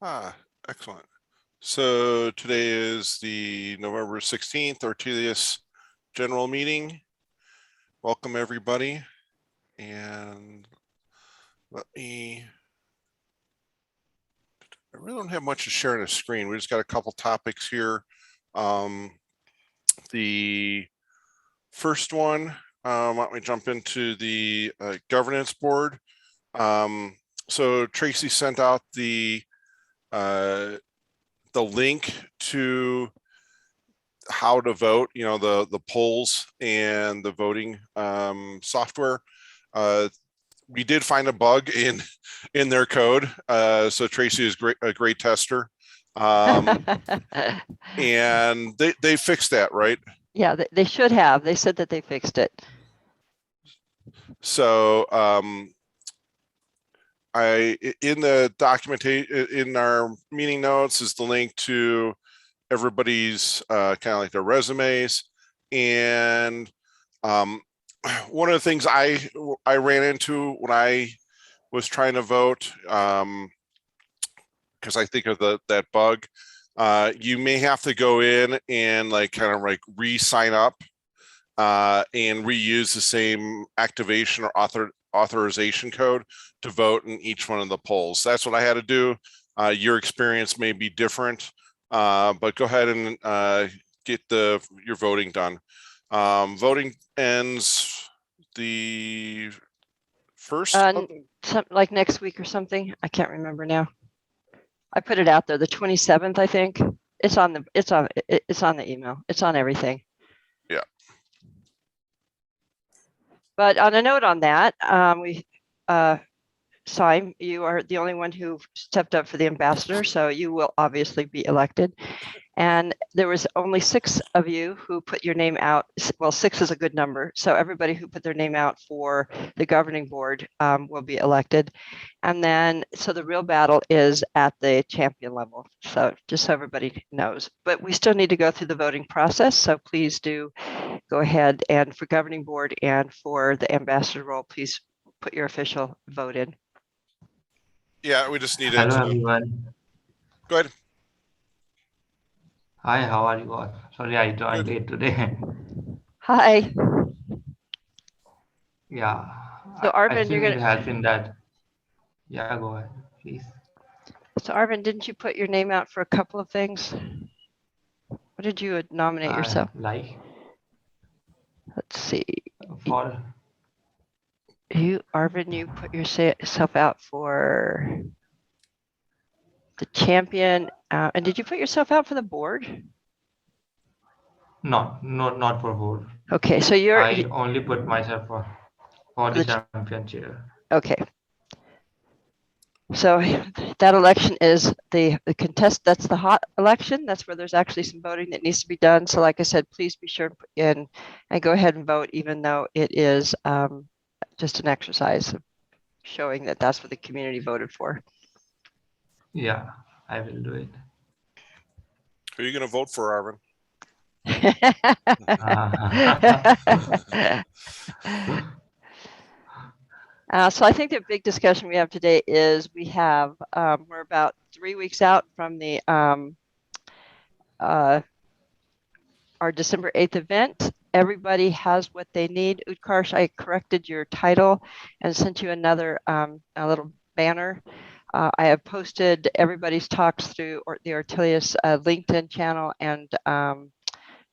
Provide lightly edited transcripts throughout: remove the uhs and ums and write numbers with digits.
Excellent. So today is the November 16th Ortelius general meeting. Welcome everybody. And I really don't have much to share on the screen. We just got a couple topics here. The first one, why don't we jump into the governance board. So Tracy sent out the link to how to vote, the polls and the voting software. We did find a bug in their code. So Tracy is a great tester. And they fixed that, right? Yeah, they should have. They said that they fixed it. So in the documentation, in our meeting notes is the link to everybody's kind of like their resumes. And one of the things I ran into when I was trying to vote, because I think of that bug, you may have to go in and kind of re-sign up and reuse the same activation or authorization code to vote in each one of the polls. That's what I had to do. Your experience may be different, but go ahead and get your voting done. Voting ends the first, like next week or something. I can't remember now. I put it out there, the 27th, I think. It's on the email. It's on everything. Yeah. But on a note on that, Simon, you are the only one who stepped up for the ambassador, so you will obviously be elected. And there was only 6 of you who put your name out. Well, 6 is a good number. So everybody who put their name out for the governing board will be elected. And then, so the real battle is at the champion level. So just so everybody knows, but we still need to go through the voting process. So please do go ahead, and for governing board and for the ambassador role, please put your official vote in. Yeah, we just need Hello everyone. Go ahead. Hi, how are you all? Sorry, I joined late today. Hi. Yeah. So Arvind, you're gonna help in that. Yeah, go ahead, please. So Arvind, didn't you put your name out for a couple of things? What did you nominate yourself? Like? Let's see. For Arvind, you put yourself out for the champion. And did you put yourself out for the board? No, not for board. Okay, so I only put myself for the champion chair. Okay. So that election is the contest. That's the hot election. That's where there's actually some voting that needs to be done. So like I said, please be sure and go ahead and vote, even though it is just an exercise of showing that that's what the community voted for. Yeah, I will do it. Who are you going to vote for, Arvind? So I think the big discussion we have today is we're about 3 weeks out from the our December 8th event. Everybody has what they need. Utkarsh, I corrected your title and sent you another a little banner. I have posted everybody's talks through the Ortelius LinkedIn channel and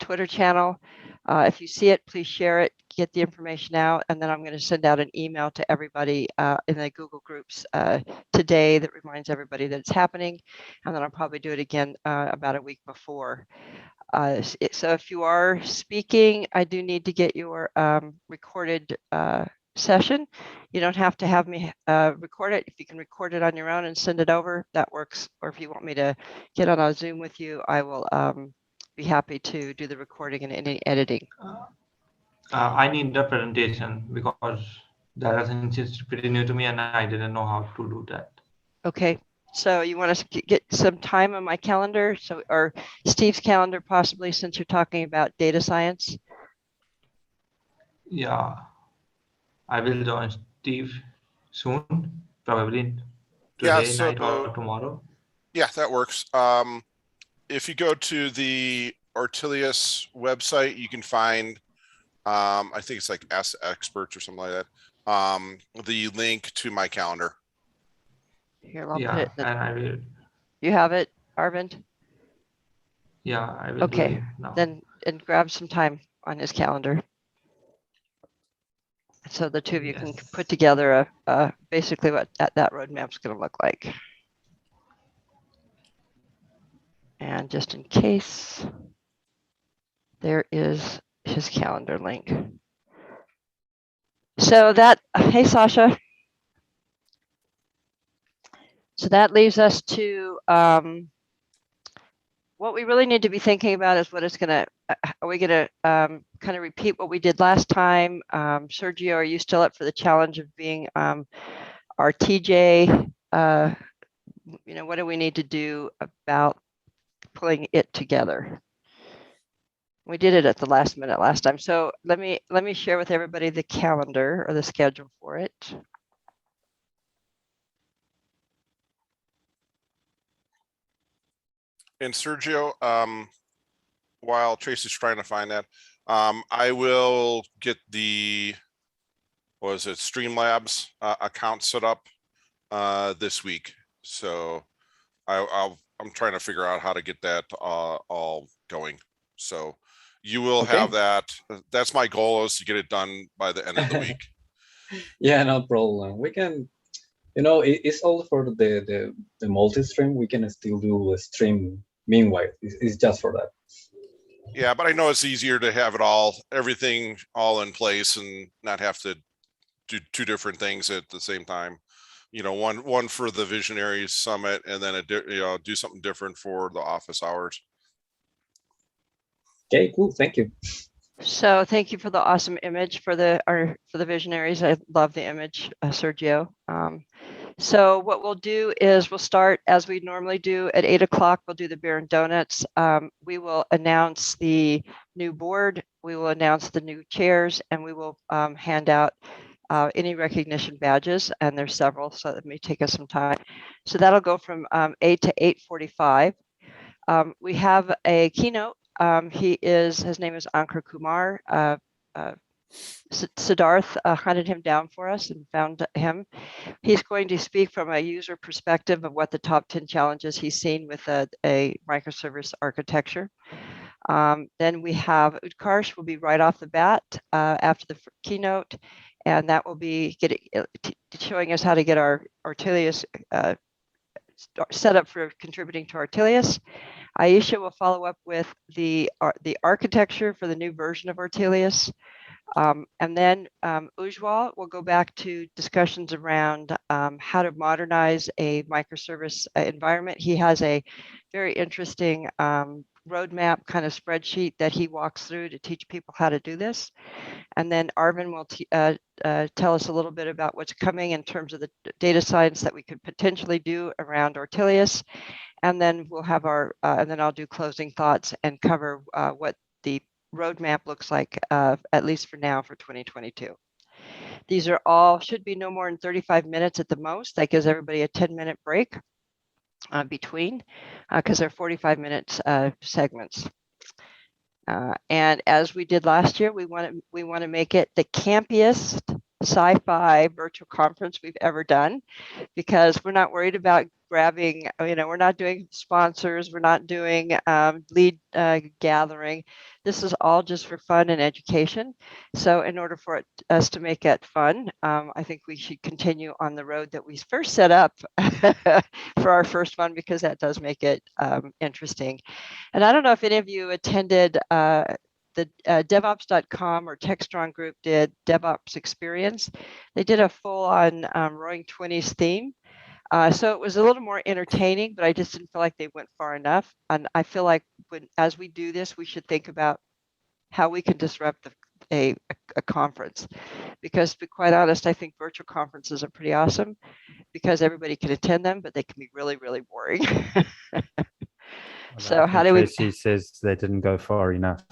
Twitter channel. If you see it, please share it, get the information out, and then I'm going to send out an email to everybody in the Google groups today that reminds everybody that it's happening, and then I'll probably do it again about a week before. So if you are speaking, I do need to get your recorded session. You don't have to have me record it. If you can record it on your own and send it over, that works. Or if you want me to get on a Zoom with you, I will be happy to do the recording and any editing. I need the presentation because that thing is pretty new to me and I didn't know how to do that. Okay, so you want us to get some time on my calendar, or Steve's calendar possibly, since you're talking about data science? Yeah, I will join Steve soon, probably today night or tomorrow. Yeah, that works. If you go to the Ortelius website, you can find, I think it's like Ask Experts or something like that. The link to my calendar. Here, I'll put Yeah, it. and I will. You have it, Arvind? Yeah, I will do Okay, it now. then and grab some time on his calendar. So the two of you can Yes. put together basically what that roadmap's going to look like. And just in case, there is his calendar link. So that, hey, Sasha. So that leaves us to what we really need to be thinking about is what it's going to, are we going to kind of repeat what we did last time? Sergio, are you still up for the challenge of being our TJ? What do we need to do about pulling it together? We did it at the last minute last time. So let me share with everybody the calendar or the schedule for it. And Sergio, while Tracy's trying to find that, I will get the, what is it, Streamlabs account set up this week. So I'm trying to figure out how to get that all going. So you will have that. That's my goal, is to get it done by the end of the week. Yeah, no problem. We can, it's all for the multi-stream. We can still do a stream meanwhile. It's just for that. Yeah, but I know it's easier to have everything all in place and not have to do two different things at the same time. One for the Visionaries Summit, and then do something different for the office hours. Okay, cool. Thank you. So thank you for the awesome image for the Visionaries. I love the image, Sergio. So what we'll do is we'll start as we normally do at 8 o'clock. We'll do the beer and donuts. We will announce the new board. We will announce the new chairs, and we will hand out any recognition badges. And there's several, so that may take us some time. So that'll go from 8 to 8:45. We have a keynote. His name is Ankur Kumar. Siddharth hunted him down for us and found him. He's going to speak from a user perspective of what the top 10 challenges he's seen with a microservice architecture. Then we have Utkarsh will be right off the bat after the keynote, and that will be showing us how to get our Ortelius set up for contributing to Ortelius. Aisha will follow up with the architecture for the new version of Ortelius. And then Ujwal will go back to discussions around how to modernize a microservice environment. He has a very interesting roadmap kind of spreadsheet that he walks through to teach people how to do this. And then Arvind will tell us a little bit about what's coming in terms of the data science that we could potentially do around Ortelius. And then we'll have and then I'll do closing thoughts and cover what the roadmap looks like, at least for now, for 2022. These are all should be no more than 35 minutes at the most. That gives everybody a 10-minute break between, because they're 45-minute segments. And as we did last year, we want to make it the campiest sci-fi virtual conference we've ever done, because we're not worried about grabbing, we're not doing sponsors, we're not doing lead gathering. This is all just for fun and education. So in order for us to make it fun, I think we should continue on the road that we first set up for our first one, because that does make it interesting. And I don't know if any of you attended the DevOps.com or TechStrong group did DevOps Experience. They did a full-on Roaring Twenties theme. So it was a little more entertaining, but I just didn't feel like they went far enough. And I feel like as we do this, we should think about how we can disrupt a conference. Because to be quite honest, I think virtual conferences are pretty awesome because everybody can attend them, but they can be really, really boring. So how do we? Tracy says they didn't go far enough.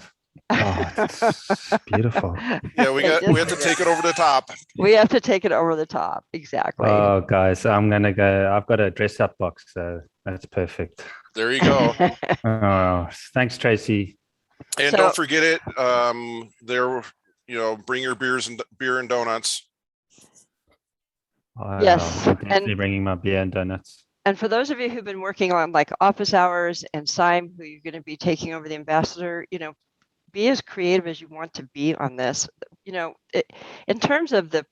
Oh, it's beautiful. Yeah, we have to take it over the top. We have to take it over the top. Exactly. Oh, guys, I'm gonna go. I've got a dress up box, so that's perfect. There you go. Oh, thanks, Tracy. And So- don't forget it. Bring your beer and donuts. Yes, I'm definitely and- bringing my beer and donuts. And for those of you who've been working on like office hours and SIME, who you're going to be taking over the ambassador, be as creative as you want to be on this. In terms of the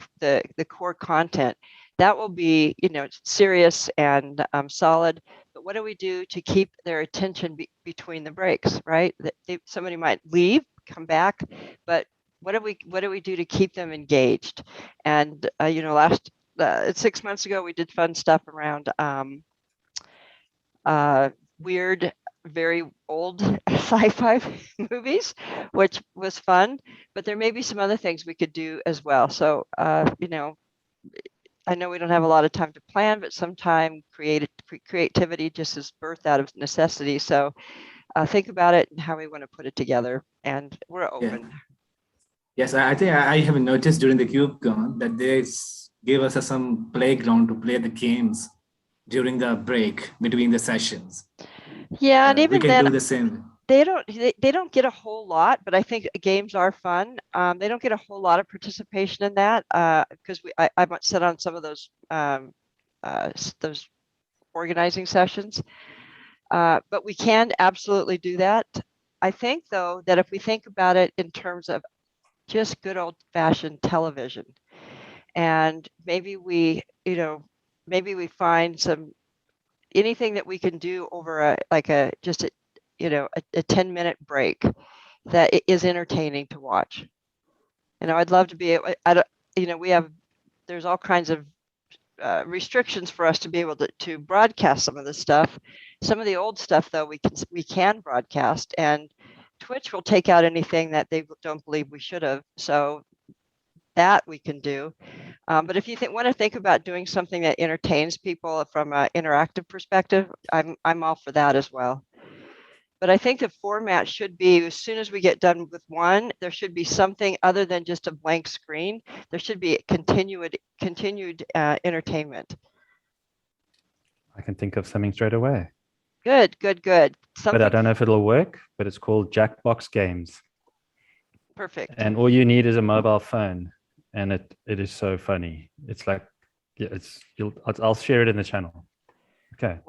core content, that will be serious and solid. But what do we do to keep their attention between the breaks, right? Somebody might leave, come back, but what do we do to keep them engaged? And 6 months ago, we did fun stuff around weird, very old sci-fi movies, which was fun. But there may be some other things we could do as well. So, I know we don't have a lot of time to plan, but sometime creativity just is birthed out of necessity. So think about it and how we want to put it together. And we're open. Yeah. Yes, I think I have noticed during the KubeCon that they gave us some playground to play the games during the break between the sessions. Yeah, and even we can then, do the same. they don't get a whole lot, but I think games are fun. They don't get a whole lot of participation in that because I sit on some of those organizing sessions, but we can absolutely do that. I think though that if we think about it in terms of just good old-fashioned television, and maybe we find anything that we can do over a 10-minute break that is entertaining to watch. I'd love to be there's all kinds of restrictions for us to be able to broadcast some of this stuff. Some of the old stuff though we can broadcast, and Twitch will take out anything that they don't believe we should have. So that we can do. But if you want to think about doing something that entertains people from an interactive perspective, I'm all for that as well. But I think the format should be, as soon as we get done with one, there should be something other than just a blank screen. There should be continued entertainment. I can think of something straight away. Good. But I don't know if it'll work, but it's called Jackbox Games. Perfect. And all you need is a mobile phone. And it is so funny. It's like, yeah, I'll share it in the channel. Okay.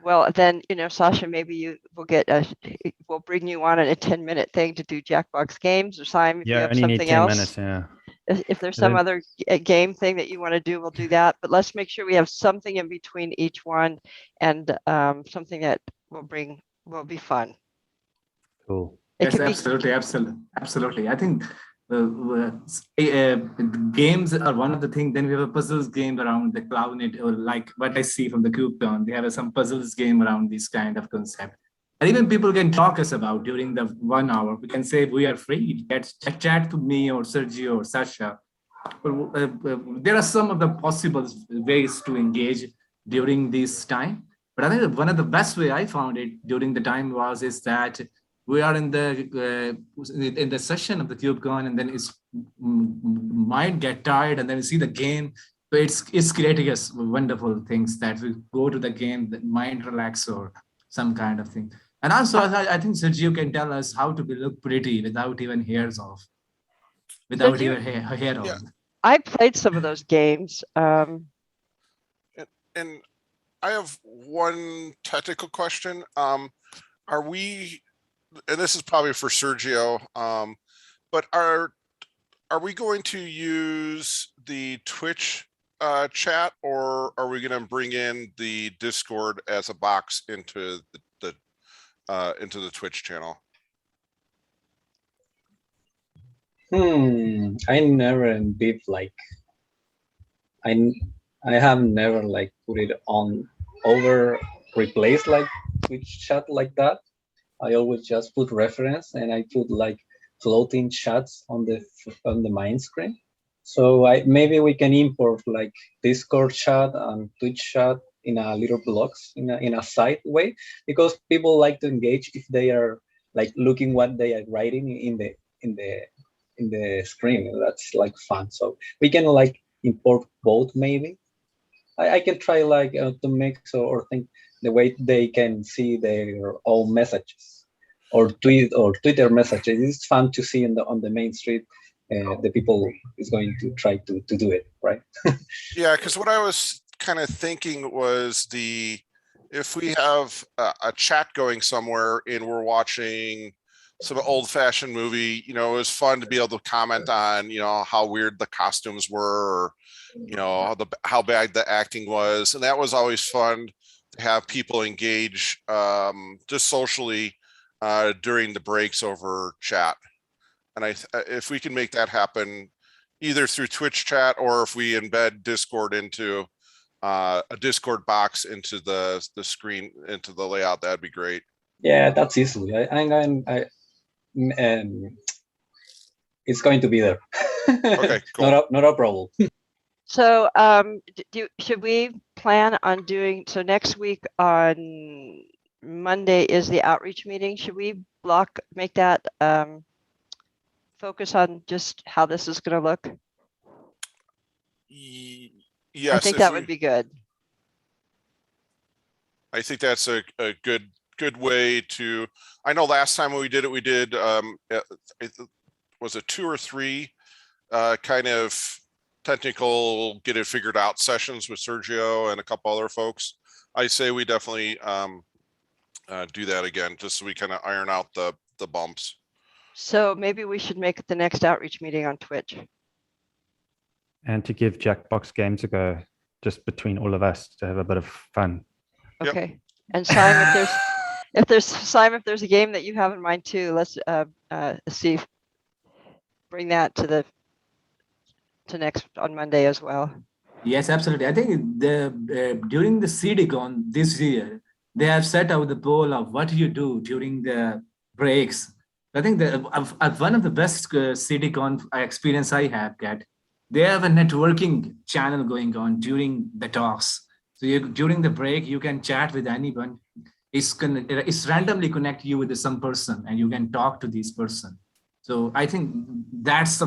Well, then, Sasha, maybe we'll bring you on a 10-minute thing to do Jackbox Games or SIME if you have only need something 10 else. minutes, yeah. If there's some other game thing that you want to do, we'll do that. But let's make sure we have something in between each one, and something that will be fun. Cool. Yes, absolutely. I think games are one of the things. Then we have a puzzles game around the CloudNet, or like what I see from the KubeCon. They have some puzzles game around this kind of concept. And even people can talk us about during the 1 hour. We can say we are free. Chat to me or Sergio or Sasha. There are some of the possible ways to engage during this time. But I think one of the best way I found it during the time is that we are in the session of the KubeCon, and then it's mind get tired, and then you see the game. So it's creating us wonderful things that we go to the game, the mind relax or some kind of thing. And also, I think Sergio can tell us how to look pretty without even hairs off, without even hair on. I played some of those games. And I have one technical question. Are we, and this is probably for Sergio, but are we going to use the Twitch chat, or are we going to bring in the Discord as a box into the Twitch channel? I never did I have never put it on over replace Twitch chat like that. I always just put reference, and I put floating chats on the main screen. So maybe we can import Discord chat and Twitch chat in a little blocks in a side way, because people like to engage if they are like looking what they are writing in the screen. That's like fun. So we can like import both maybe. I can try like to mix or think the way they can see their own messages or Twitter messages. It's fun to see on the main street. The people is going to try to do it, right? Yeah, because what I was kind of thinking was if we have a chat going somewhere and we're watching some old fashioned movie, it was fun to be able to comment on, how weird the costumes were, or, how bad the acting was. And that was always fun to have people engage just socially during the breaks over chat. And if we can make that happen either through Twitch chat or if we embed Discord into a Discord box into the screen, into the layout, that'd be great. Yeah, that's easy. It's going to be there. Okay, cool. Not a problem. So should we plan on doing, so next week on Monday is the outreach meeting. Should we make that focus on just how this is going to look? Yes. I think that would be good. I think that's a good way to, I know last time when we did, was it 2 or 3 kind of technical get it figured out sessions with Sergio and a couple other folks. I say we definitely do that again, just so we kind of iron out the bumps. So maybe we should make the next outreach meeting on Twitch. And to give Jackbox Games a go, just between all of us, to have a bit of fun. Okay. Yep. And Simon, if there's a game that you have in mind too, let's see. Bring that to next on Monday as well. Yes, absolutely. I think during the CDCon this year, they have set out the poll of what you do during the breaks. I think one of the best CDCon experience I have got, they have a networking channel going on during the talks. So during the break, you can chat with anyone. It's randomly connect you with some person and you can talk to this person. So I think that's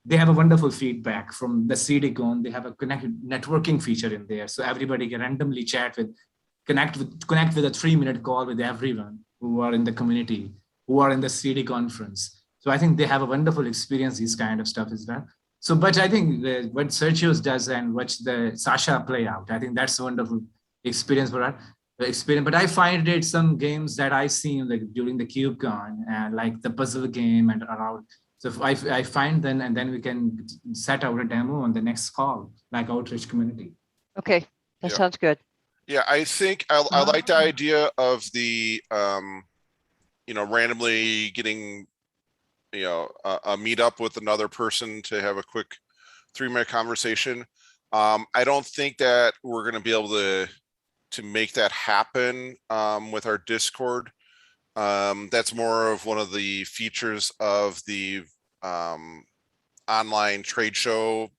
they have a wonderful feedback from the CDCon. They have a connected networking feature in there. So everybody can randomly connect with a 3-minute call with everyone who are in the community, who are in the CD conference. So I think they have a wonderful experience, this kind of stuff is that. So, but I think what Sergio's does and what the Sasha play out, I think that's a wonderful experience for us. But I find it some games that I seen like during the KubeCon, like the puzzle game and around. So if I find them, and then we can set out a demo on the next call, like outreach community. Okay, that sounds good. Yeah, I think I like the idea of the randomly getting a meetup with another person to have a quick 3-minute conversation. I don't think that we're going to be able to make that happen with our Discord. That's more of one of the features of the online trade show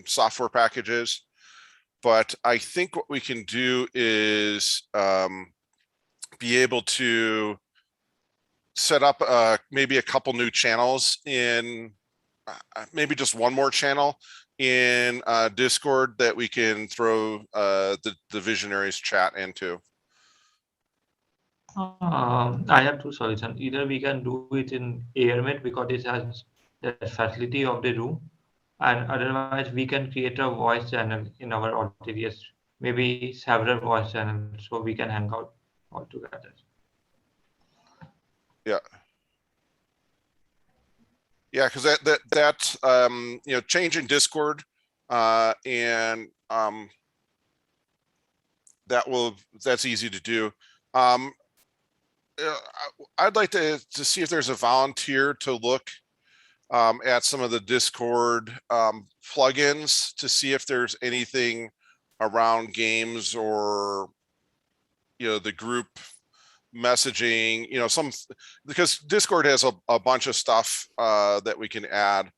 software packages. But I think what we can do is be able to set up maybe a couple new channels in maybe just one more channel in Discord that we can throw the Visionaries chat into. I have 2 solutions. Either we can do it in AirMate because it has the facility of the room, and otherwise we can create a voice channel in our Ortelius, maybe several voice channels, so we can hang out all together. Yeah. Yeah, because that changing Discord and that's easy to do. I'd like to see if there's a volunteer to look at some of the Discord plugins to see if there's anything around games or the group messaging, because Discord has a bunch of stuff that we can add.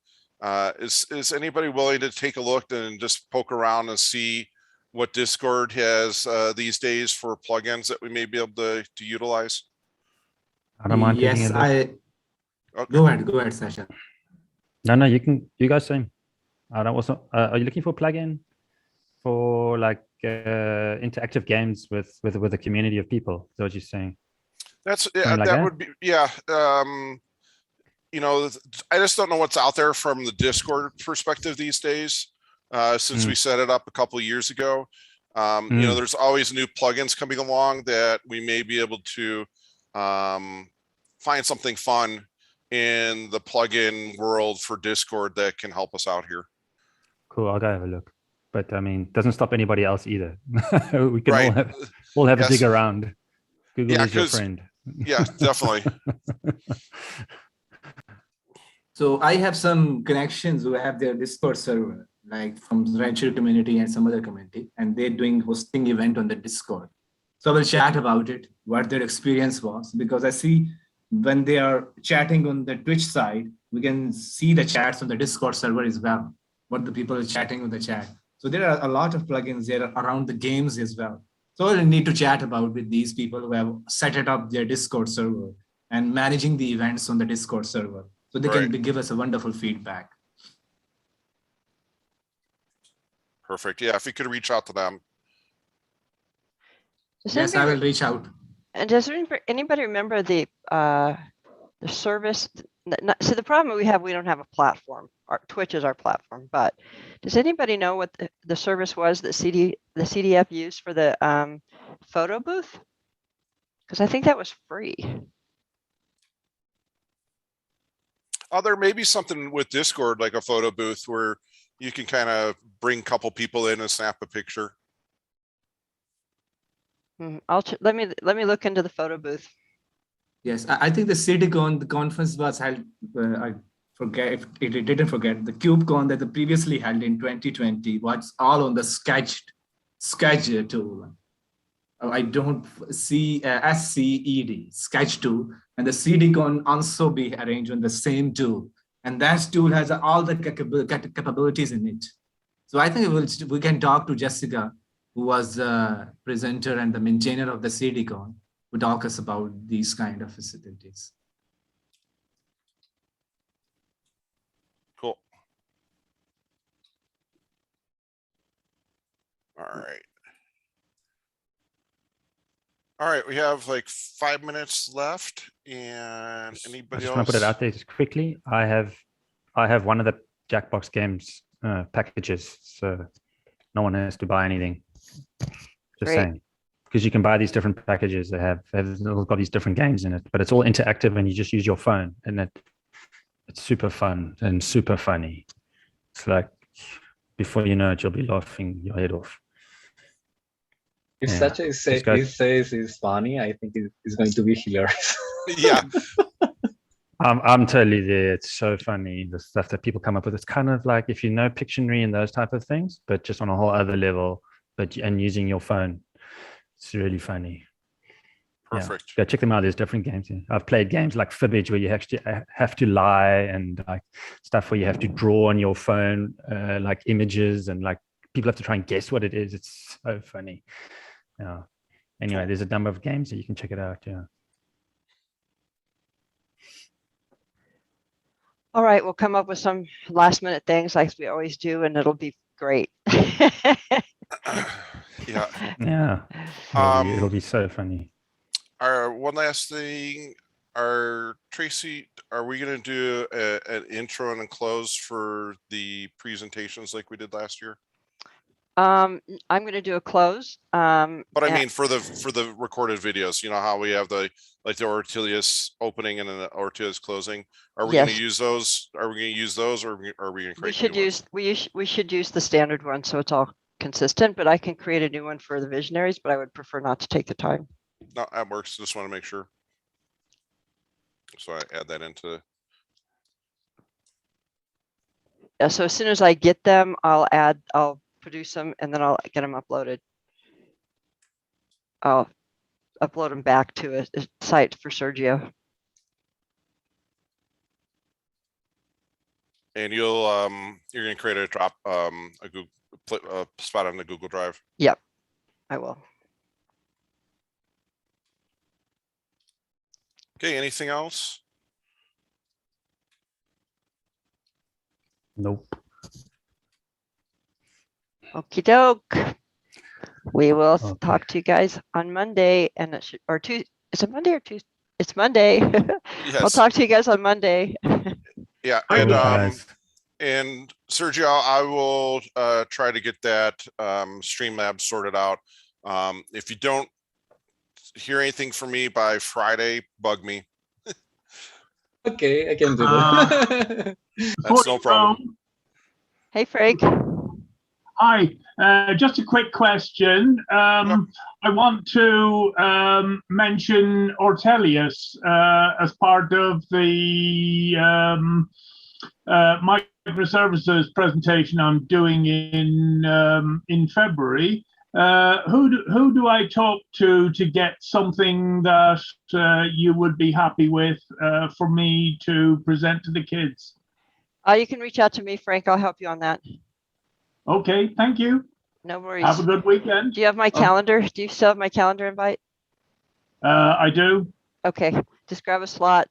Is anybody willing to take a look and just poke around and see what Discord has these days for plugins that we may be able to utilize? I don't mind taking Yes, a look. Okay. go ahead, Sasha. No, you guys same. I don't also, are you looking for a plugin for like interactive games with a community of people? Is that what you're saying? That's Something like that that? would be, yeah. You know, I just don't know what's out there from the Discord perspective these days. Since we set it up a couple of years ago, you know, there's always new plugins coming along that we may be able to find something fun in the plugin world for Discord that can help us out here. Cool, I'll go have a look. But I mean, doesn't stop anybody else either. We can Right. all have a Yes. dig around. Google Yeah, is your 'cause- friend. Yeah, definitely. So I have some connections who have their Discord server, like from the Redshift community and some other community, and they're doing hosting event on the Discord. So I will chat about it, what their experience was, because I see when they are chatting on the Twitch side, we can see the chats on the Discord server as well, what the people are chatting on the chat. So there are a lot of plugins there around the games as well. So I need to chat about with these people who have set it up their Discord server and managing the events on the Discord server. So they can give us a wonderful feedback. Perfect. Yeah, if you could reach out to them. Does Yes, I anybody- will reach out. And does anybody remember the service? So the problem we don't have a platform. Our Twitch is our platform, but does anybody know what the service was that the CDF used for the photo booth? Because I think that was free. There may be something with Discord, like a photo booth where you can kind of bring a couple people in and snap a picture. Let me look into the photo booth. Yes, I think the CityCon, the conference was held, I forget if it didn't forget, the KubeCon that they previously held in 2020 was all on the Sketch tool. I don't see SCED, Sketch tool, and the CityCon also be arranged on the same tool. And that tool has all the capabilities in it. So I think we can talk to Jessica, who was the presenter and the maintainer of the CityCon, who talk us about these kind of facilities. Cool. All right. All right, we have like 5 minutes left, and I anybody just want to put it else? out there just quickly. I have one of the Jackbox Games packages, so no one has to buy anything. Just Great. saying, because you can buy these different packages. They've all got these different games in it, but it's all interactive, and you just use your phone, and it's super fun and super funny. It's like before you know it, you'll be laughing your head off. If Yeah, such just go- he says it's funny, I think it's going to be hilarious. Yeah, I'm totally there. It's so funny, the stuff that people come up with. It's kind of like if you know Pictionary and those type of things, but just on a whole other level, and using your phone. It's really funny. perfect. Yeah, go check them out. There's different games. I've played games like Fibbage where you actually have to lie, and like stuff where you have to draw on your phone, like images, and like people have to try and guess what it is. It's so funny. Yeah. Anyway, Cool. there's a number of games that you can check it out. Yeah. All right, we'll come up with some last minute things like we always do, and it'll be great. Yeah. Yeah. It'll be so funny. One last thing. Tracy, are we going to do an intro and a close for the presentations like we did last year? I'm going to do a close. But I mean, for the recorded videos, you know how we have the Ortelius opening and then the Ortelius closing. Are we going to use those? Are we going to use those, or are we going to create? We should use the standard one so it's all consistent. But I can create a new one for the visionaries. But I would prefer not to take the time. No, that works. Just want to make sure. So I add that into. Yeah, so as soon as I get them, I'll produce them, and then I'll get them uploaded. I'll upload them back to a site for Sergio. And you're going to create a drop a Google spot on the Google Drive. Yep, I will. Okay, anything else? Nope. Okie doke. We will Okay. talk to you guys on Monday and it should, or Tuesday. Is it Monday or Tuesday? It's Monday. We'll Yes. talk to you guys on Monday. Yeah, Cool, guys. and Sergio, I will try to get that Streamlabs sorted out. If you don't hear anything from me by Friday, bug me. Okay, I can do that. That's no problem. Hey, Frank. Hi, just a quick question. I want to mention Ortelius as part of the microservices presentation I'm doing in February. Who do I talk to get something that you would be happy with for me to present to the kids? You can reach out to me, Frank. I'll help you on that. Okay, thank you. No worries. Have a good weekend. Do you have my calendar? Do you still have my calendar invite? I do. Okay, just grab a slot.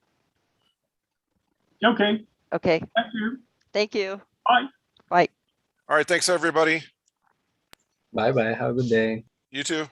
Okay, Okay, thank you. thank you. Bye. Bye. All right, thanks everybody. Bye bye. Have a good day. You too.